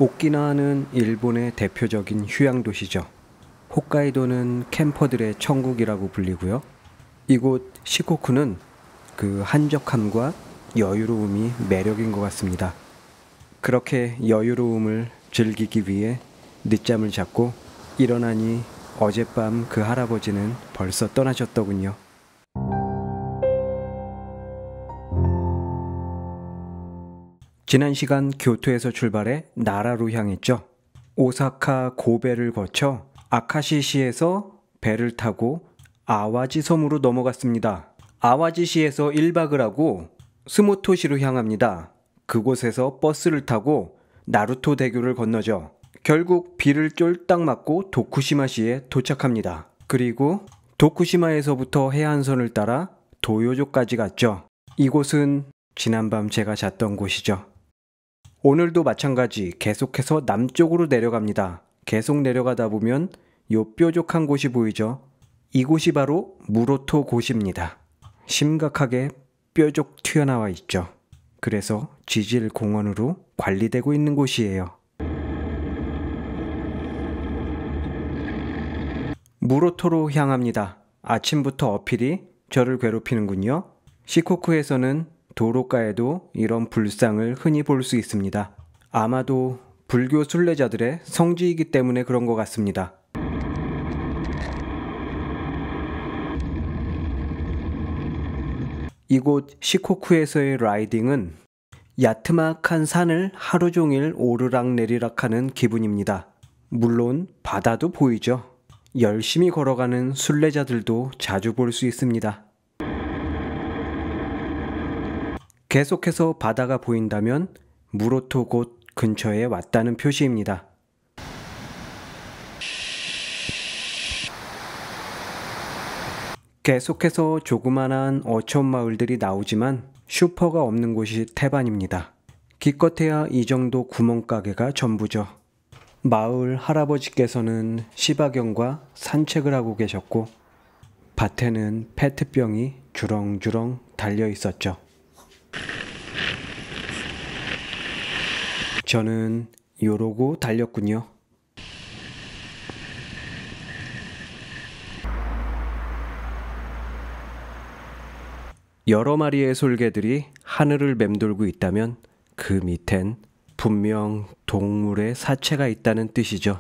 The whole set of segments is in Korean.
오키나와는 일본의 대표적인 휴양도시죠. 홋카이도는 캠퍼들의 천국이라고 불리고요. 이곳 시코쿠는 그 한적함과 여유로움이 매력인 것 같습니다. 그렇게 여유로움을 즐기기 위해 늦잠을 잤고 일어나니 어젯밤 그 할아버지는 벌써 떠나셨더군요. 지난 시간 교토에서 출발해 나라로 향했죠. 오사카 고베를 거쳐 아카시시에서 배를 타고 아와지 섬으로 넘어갔습니다. 아와지시에서 1박을 하고 스모토시로 향합니다. 그곳에서 버스를 타고 나루토 대교를 건너죠. 결국 비를 쫄딱 맞고 도쿠시마시에 도착합니다. 그리고 도쿠시마에서부터 해안선을 따라 도요조까지 갔죠. 이곳은 지난밤 제가 잤던 곳이죠. 오늘도 마찬가지 계속해서 남쪽으로 내려갑니다. 계속 내려가다 보면 요 뾰족한 곳이 보이죠? 이곳이 바로 무로토 곳입니다. 심각하게 뾰족 튀어나와 있죠. 그래서 지질공원으로 관리되고 있는 곳이에요. 무로토로 향합니다. 아침부터 어필이 저를 괴롭히는군요. 시코쿠에서는 도로가에도 이런 불상을 흔히 볼 수 있습니다. 아마도 불교 순례자들의 성지이기 때문에 그런 것 같습니다. 이곳 시코쿠에서의 라이딩은 야트막한 산을 하루 종일 오르락내리락하는 기분입니다. 물론 바다도 보이죠. 열심히 걸어가는 순례자들도 자주 볼 수 있습니다. 계속해서 바다가 보인다면 무로토 곳 근처에 왔다는 표시입니다. 계속해서 조그만한 어촌 마을들이 나오지만 슈퍼가 없는 곳이 태반입니다. 기껏해야 이 정도 구멍가게가 전부죠. 마을 할아버지께서는 시바견과 산책을 하고 계셨고 밭에는 페트병이 주렁주렁 달려 있었죠. 저는 요러고 달렸군요. 여러 마리의 솔개들이 하늘을 맴돌고 있다면 그 밑엔 분명 동물의 사체가 있다는 뜻이죠.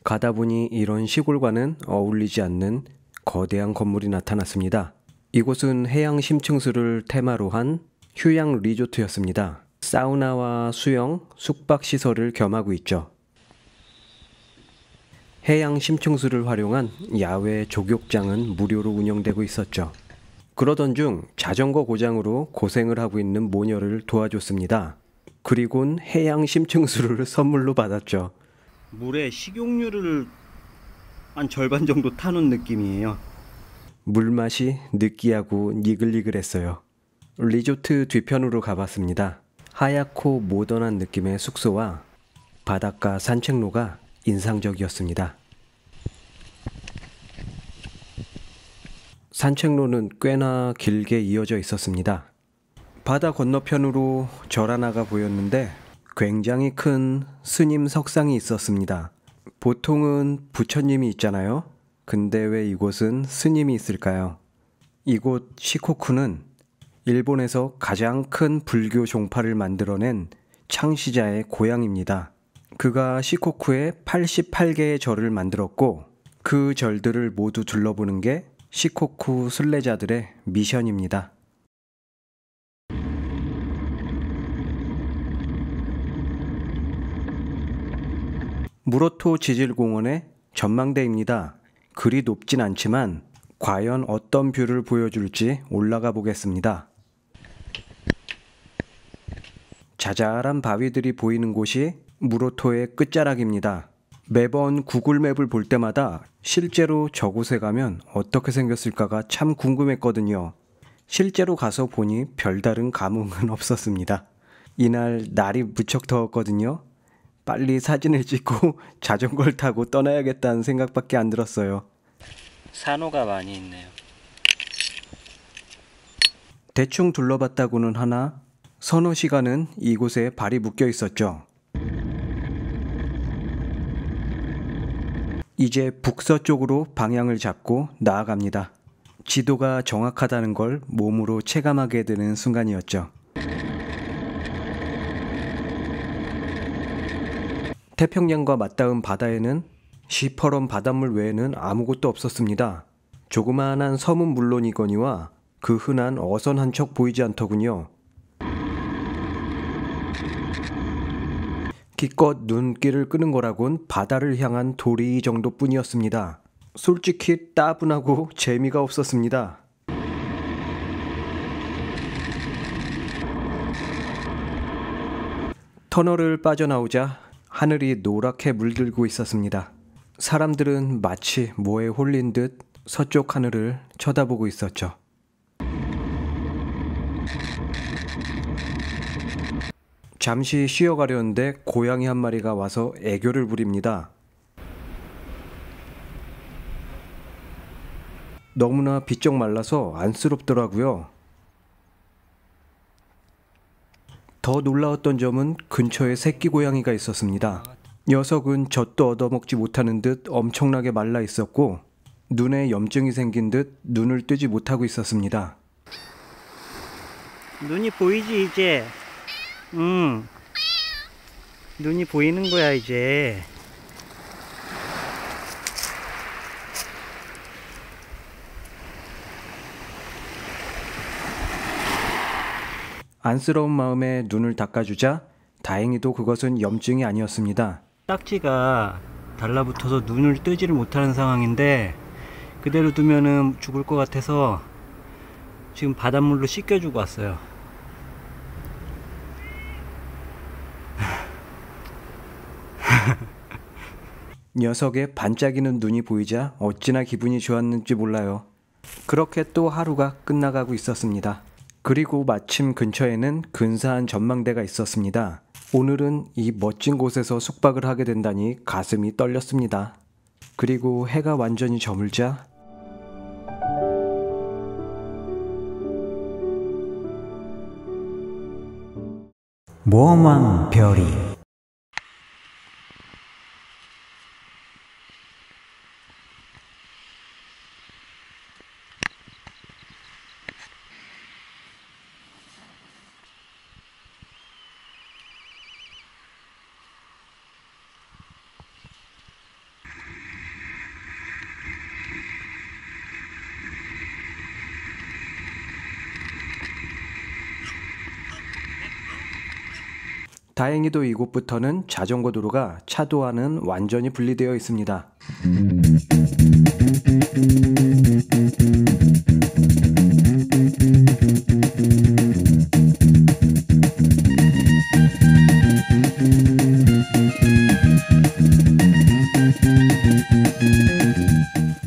가다 보니 이런 시골과는 어울리지 않는 거대한 건물이 나타났습니다. 이곳은 해양 심층수를 테마로 한 휴양 리조트였습니다. 사우나와 수영, 숙박시설을 겸하고 있죠. 해양 심층수를 활용한 야외 족욕장은 무료로 운영되고 있었죠. 그러던 중 자전거 고장으로 고생을 하고 있는 모녀를 도와줬습니다. 그리곤 해양 심층수를 선물로 받았죠. 물에 식용유를 한 절반 정도 타놓은 느낌이에요. 물맛이 느끼하고 니글니글했어요. 리조트 뒤편으로 가봤습니다. 하얗고 모던한 느낌의 숙소와 바닷가 산책로가 인상적이었습니다. 산책로는 꽤나 길게 이어져 있었습니다. 바다 건너편으로 절 하나가 보였는데 굉장히 큰 스님 석상이 있었습니다. 보통은 부처님이 있잖아요. 근데 왜 이곳은 스님이 있을까요? 이곳 시코쿠는 일본에서 가장 큰 불교 종파를 만들어낸 창시자의 고향입니다. 그가 시코쿠에 88개의 절을 만들었고 그 절들을 모두 둘러보는 게 시코쿠 순례자들의 미션입니다. 무로토 지질공원의 전망대입니다. 그리 높진 않지만 과연 어떤 뷰를 보여줄지 올라가 보겠습니다. 자잘한 바위들이 보이는 곳이 무로토의 끝자락입니다. 매번 구글맵을 볼 때마다 실제로 저곳에 가면 어떻게 생겼을까가 참 궁금했거든요. 실제로 가서 보니 별다른 감흥은 없었습니다. 이날 날이 무척 더웠거든요. 빨리 사진을 찍고 자전거를 타고 떠나야겠다는 생각밖에 안 들었어요. 산호가 많이 있네요. 대충 둘러봤다고는 하나 서너 시간은 이곳에 발이 묶여 있었죠. 이제 북서쪽으로 방향을 잡고 나아갑니다. 지도가 정확하다는 걸 몸으로 체감하게 되는 순간이었죠. 태평양과 맞닿은 바다에는 시퍼런 바닷물 외에는 아무것도 없었습니다. 조그마한 섬은 물론이거니와 그 흔한 어선 한 척 보이지 않더군요. 기껏 눈길을 끄는 거라곤 바다를 향한 도리 정도뿐이었습니다. 솔직히 따분하고 재미가 없었습니다. 터널을 빠져나오자 하늘이 노랗게 물들고 있었습니다. 사람들은 마치 뭐에 홀린 듯 서쪽 하늘을 쳐다보고 있었죠. 잠시 쉬어가려는데 고양이 한 마리가 와서 애교를 부립니다. 너무나 비쩍 말라서 안쓰럽더라고요. 더 놀라웠던 점은 근처에 새끼 고양이가 있었습니다. 녀석은 젖도 얻어먹지 못하는 듯 엄청나게 말라 있었고 눈에 염증이 생긴 듯 눈을 뜨지 못하고 있었습니다. 눈이 보이지 이제? 눈이 보이는 거야 이제. 안쓰러운 마음에 눈을 닦아주자 다행히도 그것은 염증이 아니었습니다. 딱지가 달라붙어서 눈을 뜨지를 못하는 상황인데 그대로 두면은 죽을 것 같아서 지금 바닷물로 씻겨주고 왔어요. 녀석의 반짝이는 눈이 보이자 어찌나 기분이 좋았는지 몰라요. 그렇게 또 하루가 끝나가고 있었습니다. 그리고 마침 근처에는 근사한 전망대가 있었습니다. 오늘은 이 멋진 곳에서 숙박을 하게 된다니 가슴이 떨렸습니다. 그리고 해가 완전히 저물자 모험왕 별이 다행히도 이곳부터는 자전거 도로가 차도와는 완전히 분리되어 있습니다.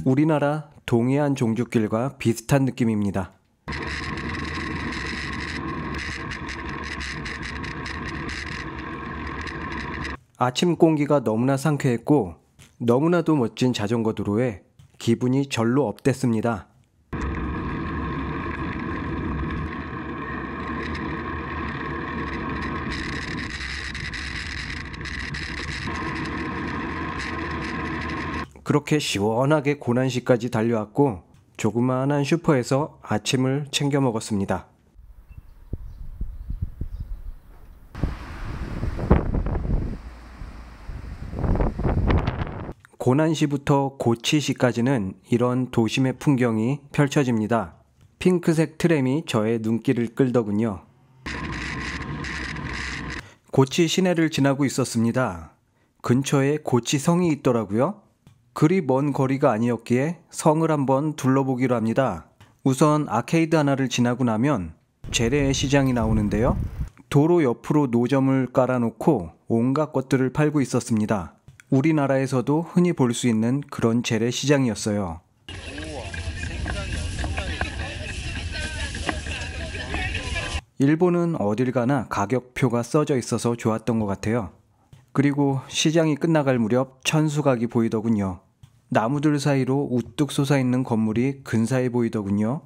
우리나라 동해안 종주길과 비슷한 느낌입니다. 아침 공기가 너무나 상쾌했고 너무나도 멋진 자전거 도로에 기분이 절로 업됐습니다. 그렇게 시원하게 고난시까지 달려왔고 조그마한 슈퍼에서 아침을 챙겨 먹었습니다. 고난시부터 고치시까지는 이런 도심의 풍경이 펼쳐집니다. 핑크색 트램이 저의 눈길을 끌더군요. 고치 시내를 지나고 있었습니다. 근처에 고치성이 있더라고요. 그리 먼 거리가 아니었기에 성을 한번 둘러보기로 합니다. 우선 아케이드 하나를 지나고 나면 재래의 시장이 나오는데요. 도로 옆으로 노점을 깔아놓고 온갖 것들을 팔고 있었습니다. 우리나라에서도 흔히 볼 수 있는 그런 재래시장이었어요. 일본은 어딜 가나 가격표가 써져 있어서 좋았던 것 같아요. 그리고 시장이 끝나갈 무렵 천수각이 보이더군요. 나무들 사이로 우뚝 솟아있는 건물이 근사해 보이더군요.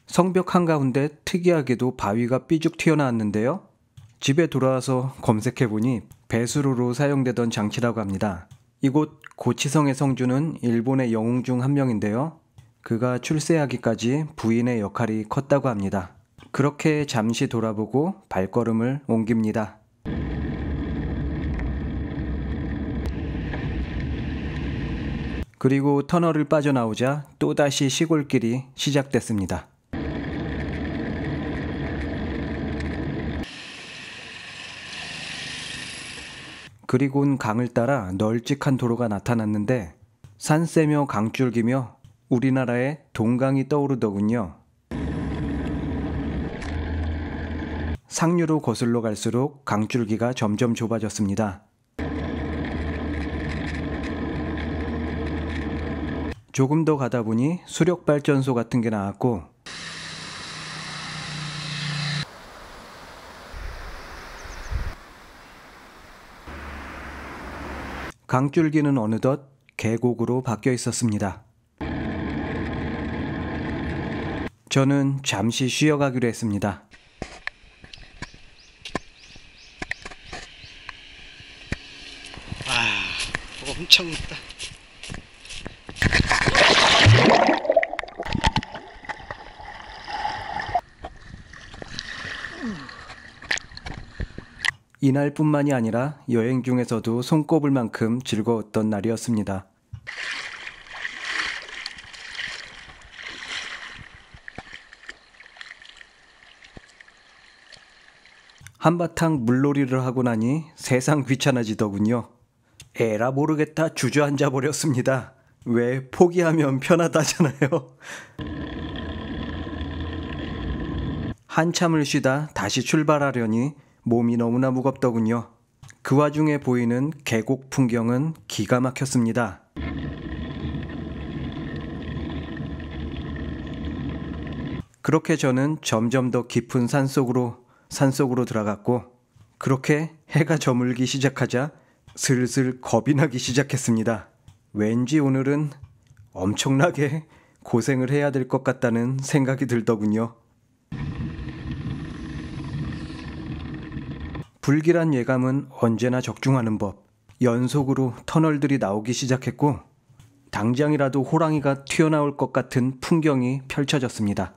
성벽 한가운데 특이하게도 바위가 삐죽 튀어나왔는데요. 집에 돌아와서 검색해보니 배수로로 사용되던 장치라고 합니다. 이곳 고치성의 성주는 일본의 영웅 중 한 명인데요. 그가 출세하기까지 부인의 역할이 컸다고 합니다. 그렇게 잠시 돌아보고 발걸음을 옮깁니다. 그리고 터널을 빠져나오자 또다시 시골길이 시작됐습니다. 그리고는 강을 따라 널찍한 도로가 나타났는데 산세며 강줄기며 우리나라의 동강이 떠오르더군요. 상류로 거슬러 갈수록 강줄기가 점점 좁아졌습니다. 조금 더 가다 보니 수력발전소 같은 게 나왔고 강줄기는 어느덧 계곡으로 바뀌어 있었습니다. 저는 잠시 쉬어가기로 했습니다. 엄청 맵다. 이날뿐만이 아니라 여행 중에서도 손꼽을 만큼 즐거웠던 날이었습니다. 한바탕 물놀이를 하고 나니 세상 귀찮아지더군요. 에라 모르겠다 주저앉아 버렸습니다. 왜 포기하면 편하다잖아요. 한참을 쉬다 다시 출발하려니 몸이 너무나 무겁더군요. 그 와중에 보이는 계곡 풍경은 기가 막혔습니다. 그렇게 저는 점점 더 깊은 산속으로 들어갔고 그렇게 해가 저물기 시작하자 슬슬 겁이 나기 시작했습니다. 왠지 오늘은 엄청나게 고생을 해야 될 것 같다는 생각이 들더군요. 불길한 예감은 언제나 적중하는 법. 연속으로 터널들이 나오기 시작했고 당장이라도 호랑이가 튀어나올 것 같은 풍경이 펼쳐졌습니다.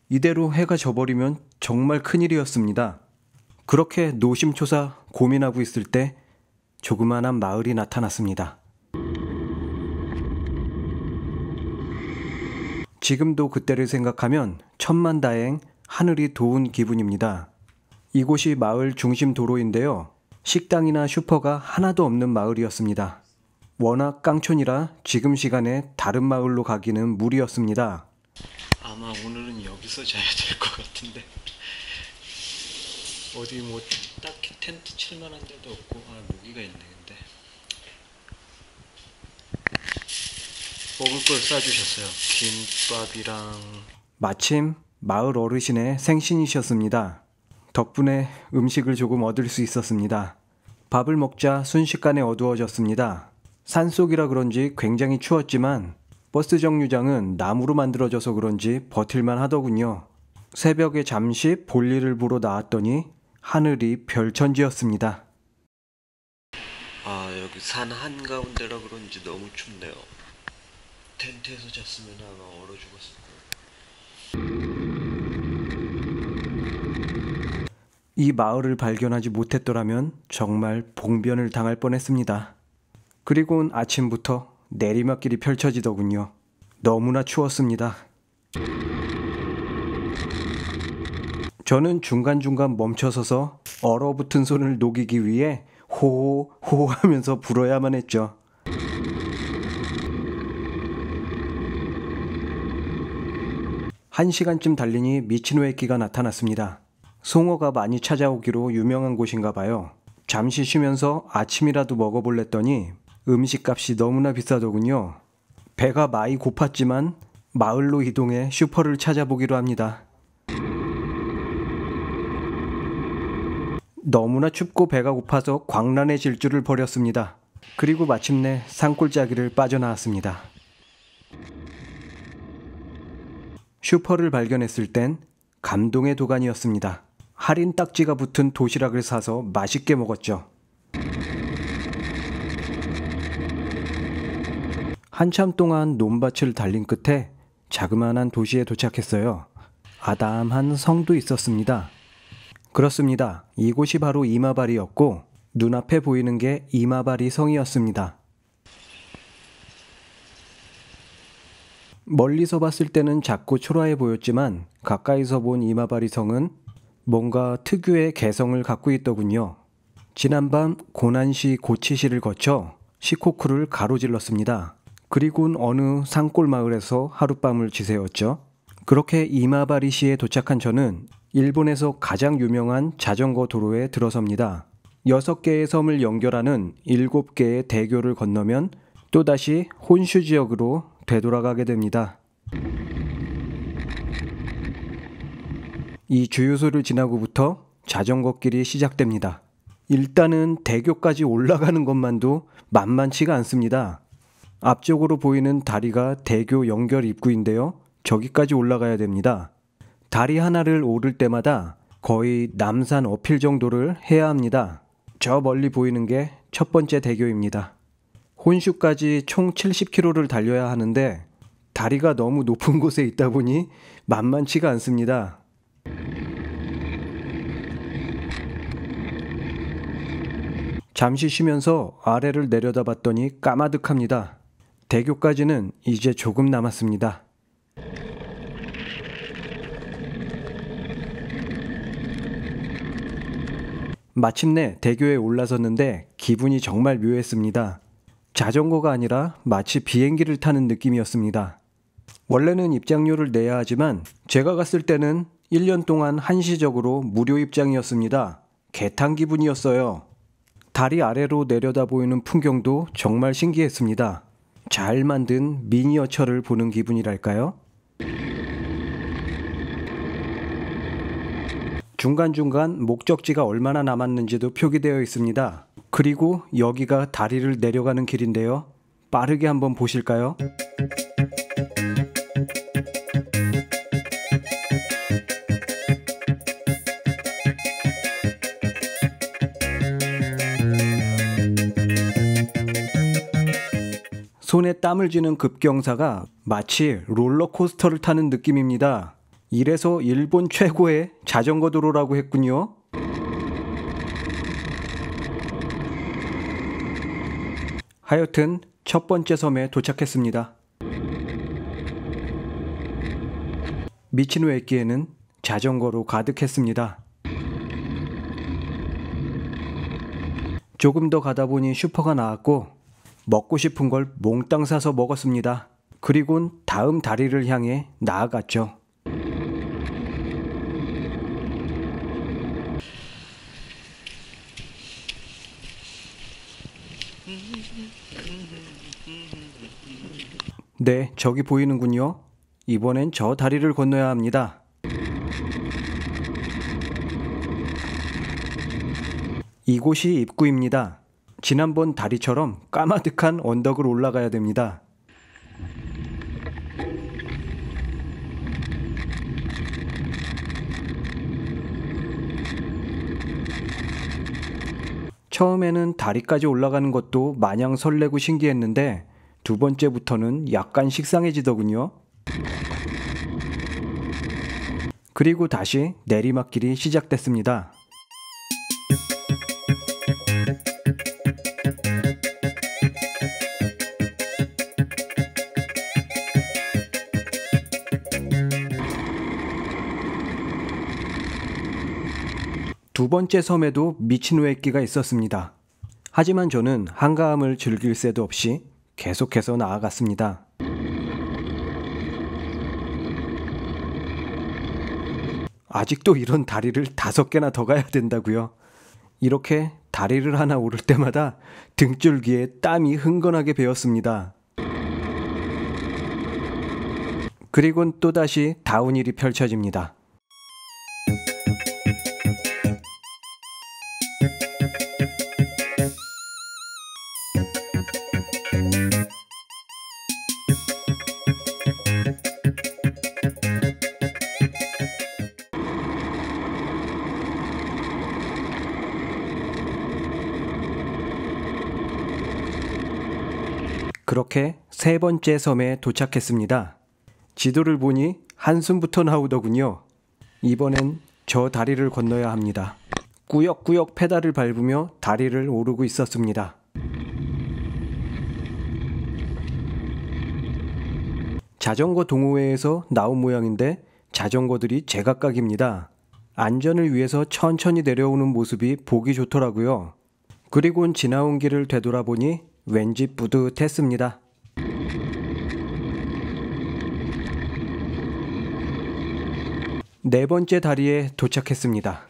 이대로 해가 져버리면 정말 큰일이었습니다. 그렇게 노심초사 고민하고 있을 때 조그마한 마을이 나타났습니다. 지금도 그때를 생각하면 천만다행 하늘이 도운 기분입니다. 이곳이 마을 중심 도로인데요. 식당이나 슈퍼가 하나도 없는 마을이었습니다. 워낙 깡촌이라 지금 시간에 다른 마을로 가기는 무리였습니다. 아마 오늘은 여기서 자야 될 것 같은데 어디 뭐 딱히 텐트 칠만한 데도 없고 모기가 있네. 근데 먹을 걸 싸주셨어요. 김밥이랑 마침 마을 어르신의 생신이셨습니다. 덕분에 음식을 조금 얻을 수 있었습니다. 밥을 먹자 순식간에 어두워졌습니다. 산속이라 그런지 굉장히 추웠지만 버스 정류장은 나무로 만들어져서 그런지 버틸만 하더군요. 새벽에 잠시 볼일을 보러 나왔더니 하늘이 별천지였습니다. 여기 산 한가운데라 그런지 너무 춥네요. 텐트에서 잤으면 아마 얼어 죽었을 거예요. 이 마을을 발견하지 못했더라면 정말 봉변을 당할 뻔했습니다. 그리고는 아침부터 내리막길이 펼쳐지더군요. 너무나 추웠습니다. 저는 중간중간 멈춰서서 얼어붙은 손을 녹이기 위해 호호 하면서 불어야만 했죠. 한 시간쯤 달리니 미치노에키가 나타났습니다. 송어가 많이 찾아오기로 유명한 곳인가 봐요. 잠시 쉬면서 아침이라도 먹어볼랬더니 음식값이 너무나 비싸더군요. 배가 많이 고팠지만 마을로 이동해 슈퍼를 찾아보기로 합니다. 너무나 춥고 배가 고파서 광란의 질주를 벌였습니다. 그리고 마침내 산골짜기를 빠져나왔습니다. 슈퍼를 발견했을 땐 감동의 도가니였습니다. 할인 딱지가 붙은 도시락을 사서 맛있게 먹었죠. 한참 동안 논밭을 달린 끝에 자그마한 도시에 도착했어요. 아담한 성도 있었습니다. 그렇습니다. 이곳이 바로 이마바리였고 눈앞에 보이는 게 이마바리 성이었습니다. 멀리서 봤을 때는 작고 초라해 보였지만 가까이서 본 이마바리 성은 뭔가 특유의 개성을 갖고 있더군요. 지난밤 고난시 고치시를 거쳐 시코쿠를 가로질렀습니다. 그리고는 어느 산골 마을에서 하룻밤을 지새웠죠. 그렇게 이마바리시에 도착한 저는 일본에서 가장 유명한 자전거 도로에 들어섭니다. 6개의 섬을 연결하는 7개의 대교를 건너면 또다시 혼슈 지역으로 되돌아가게 됩니다. 이 주유소를 지나고부터 자전거길이 시작됩니다. 일단은 대교까지 올라가는 것만도 만만치가 않습니다. 앞쪽으로 보이는 다리가 대교 연결 입구인데요. 저기까지 올라가야 됩니다. 다리 하나를 오를 때마다 거의 남산 어필 정도를 해야 합니다. 저 멀리 보이는 게 첫 번째 대교입니다. 혼슈까지 총 70km를 달려야 하는데 다리가 너무 높은 곳에 있다 보니 만만치가 않습니다. 잠시 쉬면서 아래를 내려다봤더니 까마득합니다. 대교까지는 이제 조금 남았습니다. 마침내 대교에 올라섰는데 기분이 정말 묘했습니다. 자전거가 아니라 마치 비행기를 타는 느낌이었습니다. 원래는 입장료를 내야 하지만 제가 갔을 때는 1년 동안 한시적으로 무료 입장이었습니다. 개탄 기분이었어요. 다리 아래로 내려다 보이는 풍경도 정말 신기했습니다. 잘 만든 미니어처를 보는 기분이랄까요? 중간중간 목적지가 얼마나 남았는지도 표기되어 있습니다. 그리고 여기가 다리를 내려가는 길인데요. 빠르게 한번 보실까요? 손에 땀을 쥐는 급경사가 마치 롤러코스터를 타는 느낌입니다. 이래서 일본 최고의 자전거 도로라고 했군요. 하여튼 첫 번째 섬에 도착했습니다. 미치노에키에는 자전거로 가득했습니다. 조금 더 가다 보니 슈퍼가 나왔고 먹고 싶은 걸 몽땅 사서 먹었습니다. 그리곤 다음 다리를 향해 나아갔죠. 네, 저기 보이는군요. 이번엔 저 다리를 건너야 합니다. 이곳이 입구입니다. 지난번 다리처럼 까마득한 언덕을 올라가야 됩니다. 처음에는 다리까지 올라가는 것도 마냥 설레고 신기했는데 두 번째부터는 약간 식상해지더군요. 그리고 다시 내리막길이 시작됐습니다. 두 번째 섬에도 미치노에끼가 있었습니다. 하지만 저는 한가함을 즐길 새도 없이 계속해서 나아갔습니다. 아직도 이런 다리를 5개나 더 가야 된다고요. 이렇게 다리를 하나 오를 때마다 등줄기에 땀이 흥건하게 배었습니다. 그리곤 또다시 다운힐이 펼쳐집니다. 그렇게 세 번째 섬에 도착했습니다. 지도를 보니 한숨부터 나오더군요. 이번엔 저 다리를 건너야 합니다. 꾸역꾸역 페달을 밟으며 다리를 오르고 있었습니다. 자전거 동호회에서 나온 모양인데 자전거들이 제각각입니다. 안전을 위해서 천천히 내려오는 모습이 보기 좋더라고요. 그리곤 지나온 길을 되돌아보니 왠지 뿌듯했습니다. 네 번째 다리에 도착했습니다.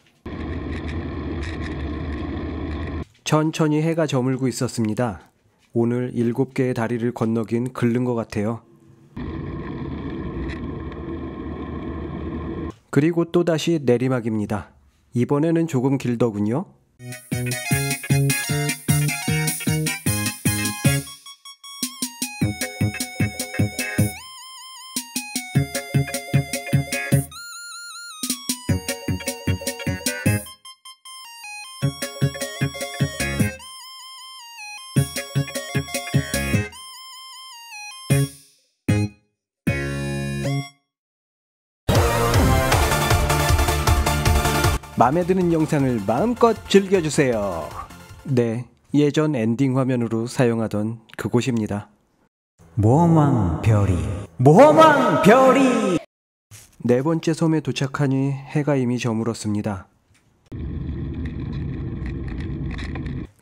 천천히 해가 저물고 있었습니다. 오늘 7개의 다리를 건너긴 글른 것 같아요. 그리고 또다시 내리막입니다. 이번에는 조금 길더군요. 마음에 드는 영상을 마음껏 즐겨주세요. 네, 예전 엔딩 화면으로 사용하던 그곳입니다. 모험왕 별이 네 번째 섬에 도착하니 해가 이미 저물었습니다.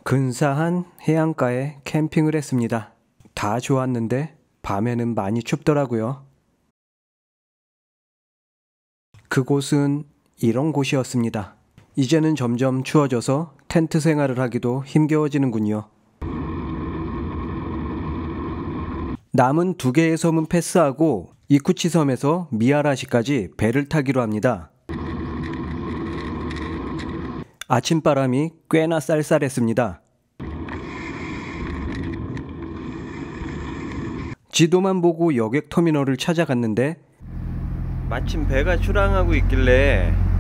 근사한 해안가에 캠핑을 했습니다. 다 좋았는데 밤에는 많이 춥더라고요. 그곳은 이런 곳이었습니다. 이제는 점점 추워져서 텐트 생활을 하기도 힘겨워지는군요. 남은 2개의 섬은 패스하고 이쿠치 섬에서 미야라시까지 배를 타기로 합니다. 아침바람이 꽤나 쌀쌀했습니다. 지도만 보고 여객터미널을 찾아갔는데 마침 배가 출항하고 있길래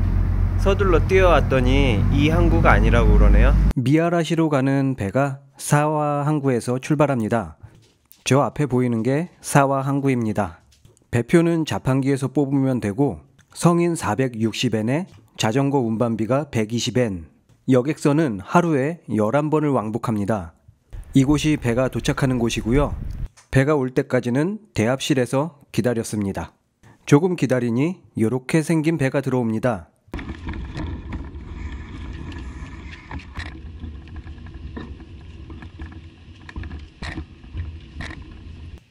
서둘러 뛰어왔더니 이 항구가 아니라고 그러네요. 미야라시로 가는 배가 사와 항구에서 출발합니다. 저 앞에 보이는 게 사와 항구입니다. 배표는 자판기에서 뽑으면 되고 성인 460엔에 자전거 운반비가 120엔, 여객선은 하루에 11번을 왕복합니다. 이곳이 배가 도착하는 곳이고요. 배가 올 때까지는 대합실에서 기다렸습니다. 조금 기다리니 이렇게 생긴 배가 들어옵니다.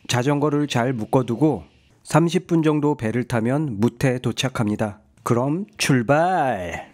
자전거를 잘 묶어두고 30분 정도 배를 타면 무태에 도착합니다. 그럼 출발!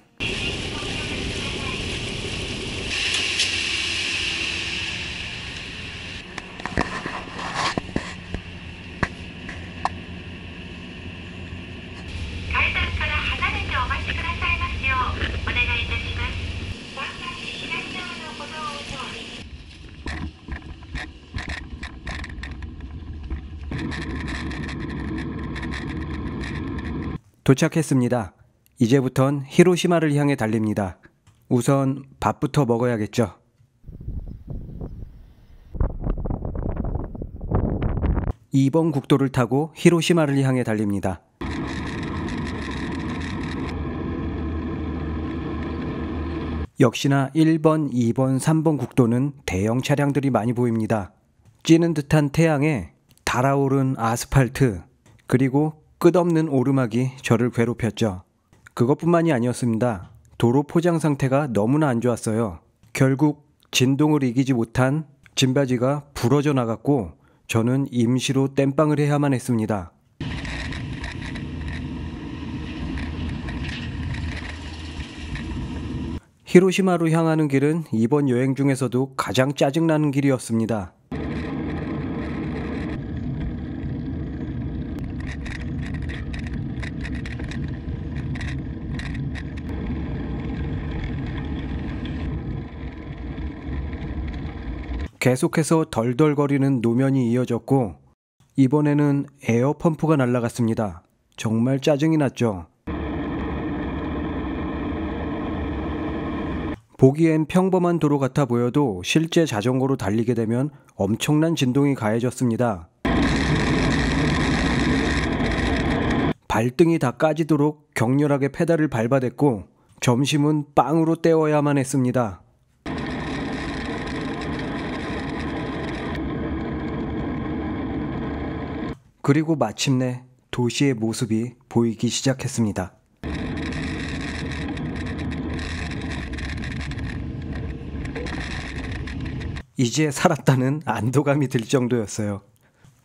도착했습니다. 이제부턴 히로시마를 향해 달립니다. 우선 밥부터 먹어야겠죠. (2번) 국도를 타고 히로시마를 향해 달립니다. 역시나 1번, 2번, 3번 국도는 대형 차량들이 많이 보입니다. 찌는 듯한 태양에 달아오른 아스팔트, 그리고 끝없는 오르막이 저를 괴롭혔죠. 그것뿐만이 아니었습니다. 도로 포장 상태가 너무나 안 좋았어요. 결국 진동을 이기지 못한 짐바지가 부러져 나갔고 저는 임시로 땜빵을 해야만 했습니다. 히로시마로 향하는 길은 이번 여행 중에서도 가장 짜증나는 길이었습니다. 계속해서 덜덜거리는 노면이 이어졌고 이번에는 에어펌프가 날아갔습니다. 정말 짜증이 났죠. 보기엔 평범한 도로 같아 보여도 실제 자전거로 달리게 되면 엄청난 진동이 가해졌습니다. 발등이 다 까지도록 격렬하게 페달을 밟아댔고 점심은 빵으로 때워야만 했습니다. 그리고 마침내 도시의 모습이 보이기 시작했습니다. 이제 살았다는 안도감이 들 정도였어요.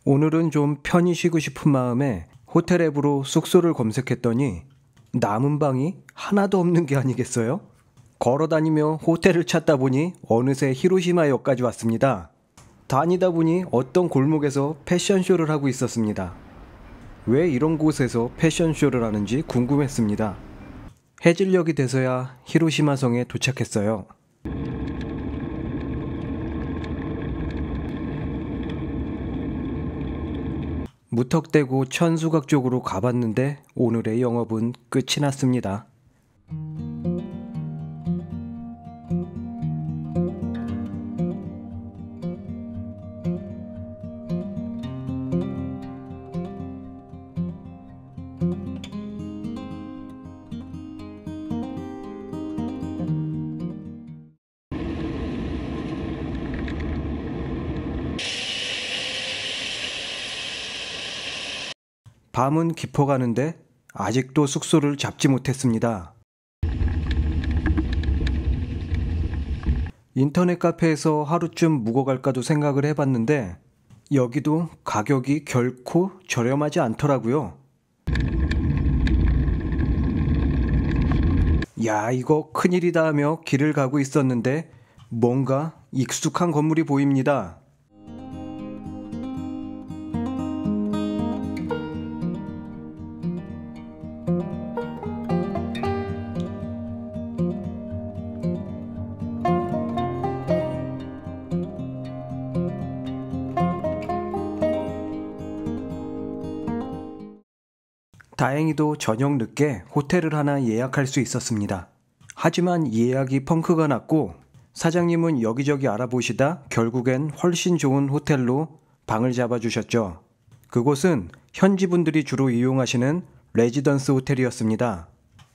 오늘은 좀 편히 쉬고 싶은 마음에 호텔 앱으로 숙소를 검색했더니 남은 방이 하나도 없는 게 아니겠어요? 걸어다니며 호텔을 찾다 보니 어느새 히로시마역까지 왔습니다. 다니다 보니 어떤 골목에서 패션쇼를 하고 있었습니다. 왜 이런 곳에서 패션쇼를 하는지 궁금했습니다. 해질녘이 돼서야 히로시마 성에 도착했어요. 무턱대고 천수각 쪽으로 가봤는데 오늘의 영업은 끝이 났습니다. 밤은 깊어가는데 아직도 숙소를 잡지 못했습니다. 인터넷 카페에서 하루쯤 묵어갈까도 생각을 해봤는데 여기도 가격이 결코 저렴하지 않더라고요. 야, 이거 큰일이다 하며 길을 가고 있었는데 뭔가 익숙한 건물이 보입니다. 다행히도 저녁 늦게 호텔을 하나 예약할 수 있었습니다. 하지만 예약이 펑크가 났고 사장님은 여기저기 알아보시다 결국엔 훨씬 좋은 호텔로 방을 잡아주셨죠. 그곳은 현지 분들이 주로 이용하시는 레지던스 호텔이었습니다.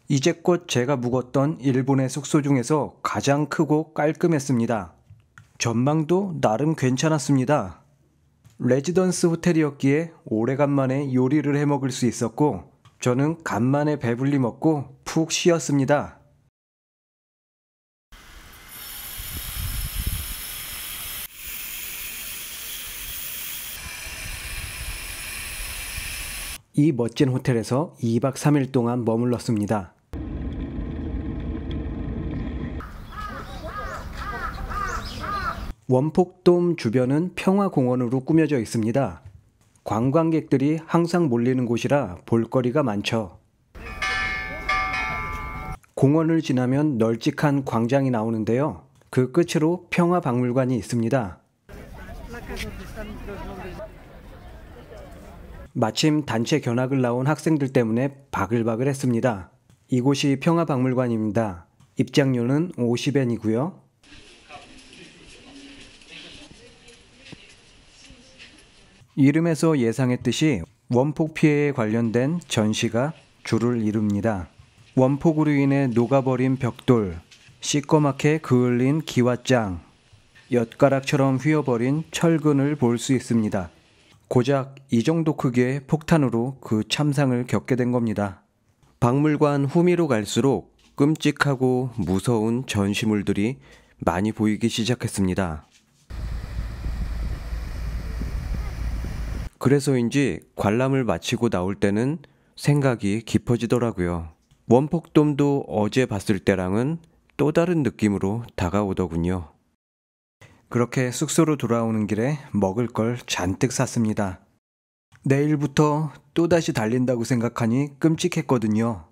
이제껏 제가 묵었던 일본의 숙소 중에서 가장 크고 깔끔했습니다. 전망도 나름 괜찮았습니다. 레지던스 호텔이었기에 오래간만에 요리를 해 먹을 수 있었고 저는 간만에 배불리 먹고 푹 쉬었습니다. 이 멋진 호텔에서 2박 3일 동안 머물렀습니다. 원폭돔 주변은 평화공원으로 꾸며져 있습니다. 관광객들이 항상 몰리는 곳이라 볼거리가 많죠. 공원을 지나면 널찍한 광장이 나오는데요. 그 끝으로 평화박물관이 있습니다. 마침 단체 견학을 나온 학생들 때문에 바글바글 했습니다. 이곳이 평화박물관입니다. 입장료는 50엔이고요. 이름에서 예상했듯이 원폭 피해에 관련된 전시가 주를 이룹니다. 원폭으로 인해 녹아버린 벽돌, 시꺼멓게 그을린 기와장, 엿가락처럼 휘어버린 철근을 볼 수 있습니다. 고작 이 정도 크기의 폭탄으로 그 참상을 겪게 된 겁니다. 박물관 후미로 갈수록 끔찍하고 무서운 전시물들이 많이 보이기 시작했습니다. 그래서인지 관람을 마치고 나올 때는 생각이 깊어지더라고요. 원폭돔도 어제 봤을 때랑은 또 다른 느낌으로 다가오더군요. 그렇게 숙소로 돌아오는 길에 먹을 걸 잔뜩 샀습니다. 내일부터 또다시 달린다고 생각하니 끔찍했거든요.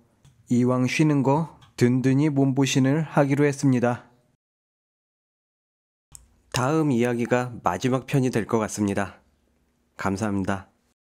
이왕 쉬는 거 든든히 몸보신을 하기로 했습니다. 다음 이야기가 마지막 편이 될 것 같습니다. 감사합니다.